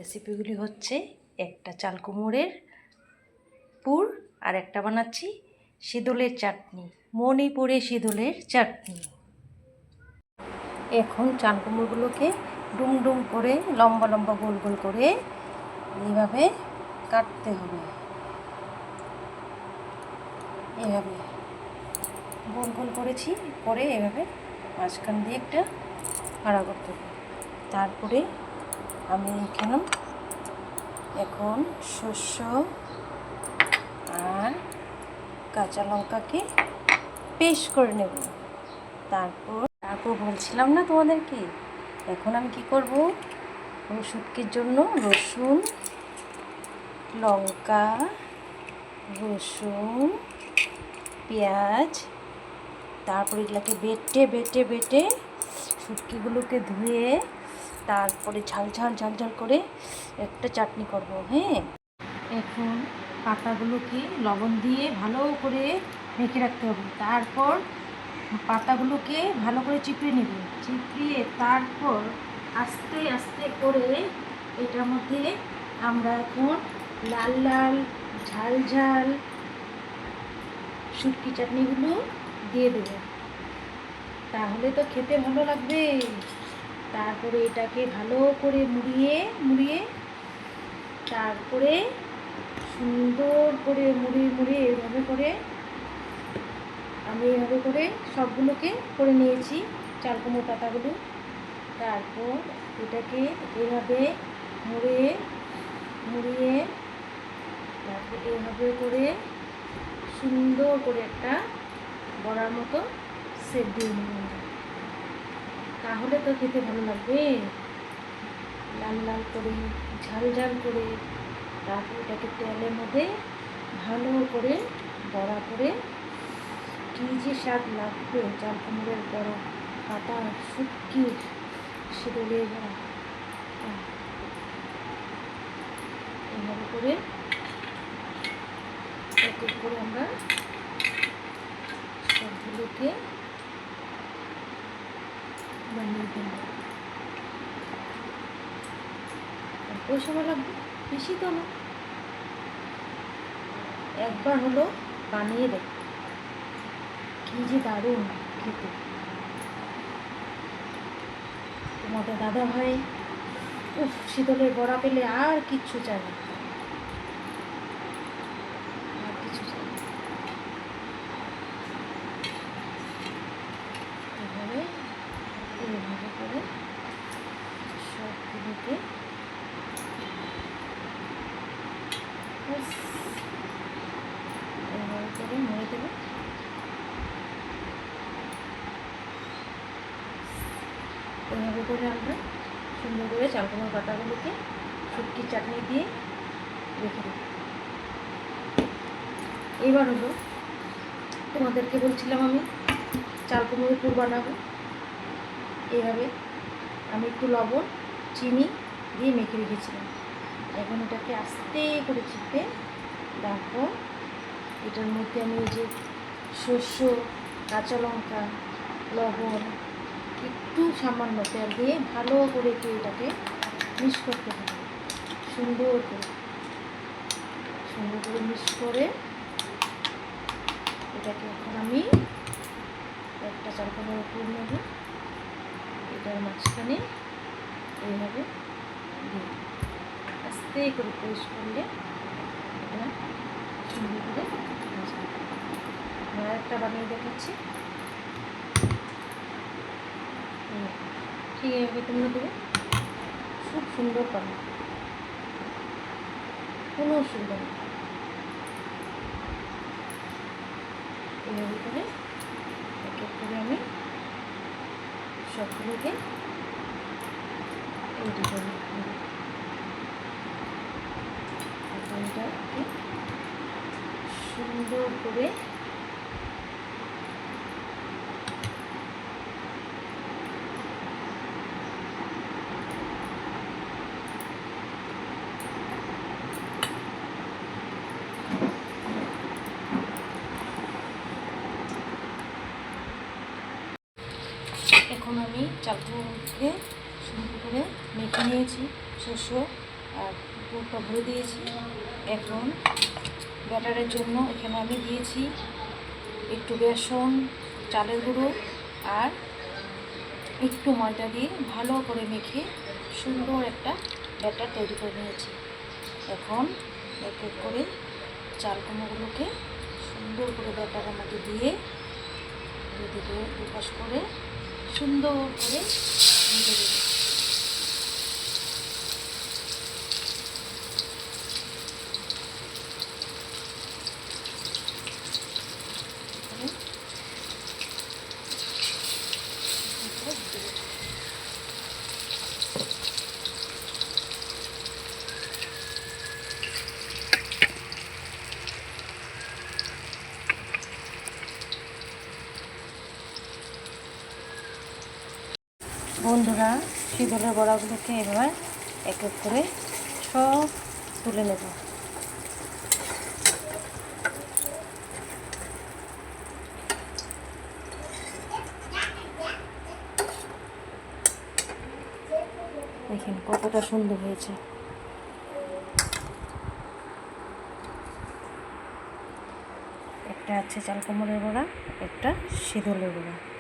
রেসিপিগুলি হচ্ছে একটা চাল কুমড়োর পুর আর একটা বানাচ্ছি শীতলের চাটনি, মণিপুরে শীতলের চাটনি। এখন চাল কুমড়োগুলোকে ডুম ডুম করে লম্বা লম্বা গোল গোল করে এইভাবে কাটতে হবে। এভাবে গোল গোল করেছি, করে এভাবে মাঝখান দিয়ে একটা ফাড়া করতে হবে। তারপরে আমি এখানে এখন শস্য আর কাঁচা লঙ্কাকে পেস্ট করে নেব। তারপর বলছিলাম না তোমাদেরকে, এখন আমি কি করব, শুটকির জন্য রসুন, লঙ্কা, রসুন, পেঁয়াজ, তারপরে এগুলোকে বেটে বেটে বেটে শুটকিগুলোকে ধুয়ে তারপরে ঝাল ঝাল ঝাল ঝাল করে একটা চাটনি করব। হ্যাঁ, এখন পাতাগুলোকে লবণ দিয়ে ভালো করে মেখে রাখতে হবে। তারপর পাতাগুলোকে ভালো করে চিপড়ে নেব, চিপড়িয়ে তারপর আস্তে আস্তে করে এটার মধ্যে আমরা এখন লাল লাল ঝাল ঝাল শুটকি চাটনিগুলো দিয়ে দেব, তাহলে তো খেতে ভালো লাগবে। তারপরে এটাকে ভালো করে মুড়িয়ে মুড়িয়ে তারপরে সুন্দর করে মুড়িয়ে মুড়িয়ে এইভাবে করে আমি এইভাবে করে সবগুলোকে করে নিয়েছি চাল কুমড়ো পাতাগুলো। তারপর এটাকে এভাবে মুড়িয়ে মুড়িয়ে তারপর এইভাবে করে সুন্দর করে একটা বড়ার মতো সেট দিয়ে নেব, তাহলে তো খেতে ভালো লাগবে। লাল লাল করে ঝাল ঝাল করে তারপর এটাকে তেলের মধ্যে ভালো করে বড়া করে কী যে স্বাদ লাগবে চাল কুমড়োর বড়া, পাতা শুটকির শীতলের বড়া। এভাবে করে এক এক করে আমরা সবগুলোকে বানিয়ে দেব। অল্প সময় লাগবে, বেশি তো না, একবার হলো বানিয়ে দেখ, কী যে দারুণ খেতে। তোমাদের দাদা ভাই শীতলের বড়া পেলে আর কিচ্ছু চাই না, আর কিছু চাই না। এভাবে এইভাবে করে সবগুলোকে এভাবে করে মুড়ে দেবো। এভাবে করে আমরা সুন্দর করে চাল কুমড়োর পাতাগুলোকে শুটকির চাটনি দিয়ে রেখে দেব। এবার হলো তোমাদেরকে বলছিলাম আমি চাল কুমড়োর পুর বানাবো। এইভাবে আমি একটু লবণ চিনি দিয়ে মেখে রেখেছিলাম। এখন এটাকে আস্তে করে চিপে তারপর এটার মধ্যে আমি এই যে শস্য, কাঁচা লঙ্কা, লবণ, একটু সামান্য তেল দিয়ে ভালো করে একটু এটাকে মিক্স করতে হবে, সুন্দর করে মিক্স করে এটাকে এখন আমি একটা চাল কুমড়োর পুর নেব, এটার মাঝখানে এইভাবে দিয়ে আস্তে করে পেস্ট করলে এটা সুন্দর করে আর একটা বানিয়ে দেখাচ্ছি। ঠিক এইভাবে তোমরা দেবে, খুব সুন্দর পাবে, কোনো অসুবিধা নেই। এইভাবে করে এক এক করে আমি সবগুলোকে তৈরি করে নেব। এটাকে সুন্দর করে এখন আমি চাল কুমড়োকে সুন্দর করে মেখে নিয়েছি, শস্য আর পুরটা ভরে দিয়েছি। এখন ব্যাটারের জন্য এখানে আমি দিয়েছি একটু বেসন, চালের গুঁড়ো আর একটু ময়দা দিয়ে ভালো করে মেখে সুন্দর একটা ব্যাটার তৈরি করে নিয়েছি। এখন এক এক করে চাল কুমড়োগুলোকে সুন্দর করে ব্যাটারের মধ্যে দিয়ে দুদিকে দুপাশ করে সুন্দর করে ভেজে দেবো। বন্ধুরা, শীতলের বড়াগুলোকে এবার এক এক করে সব তুলে নেব। দেখেন কতটা সুন্দর হয়েছে। একটা আছে চাল কুমড়োর বড়া, একটা শীতলের বড়া।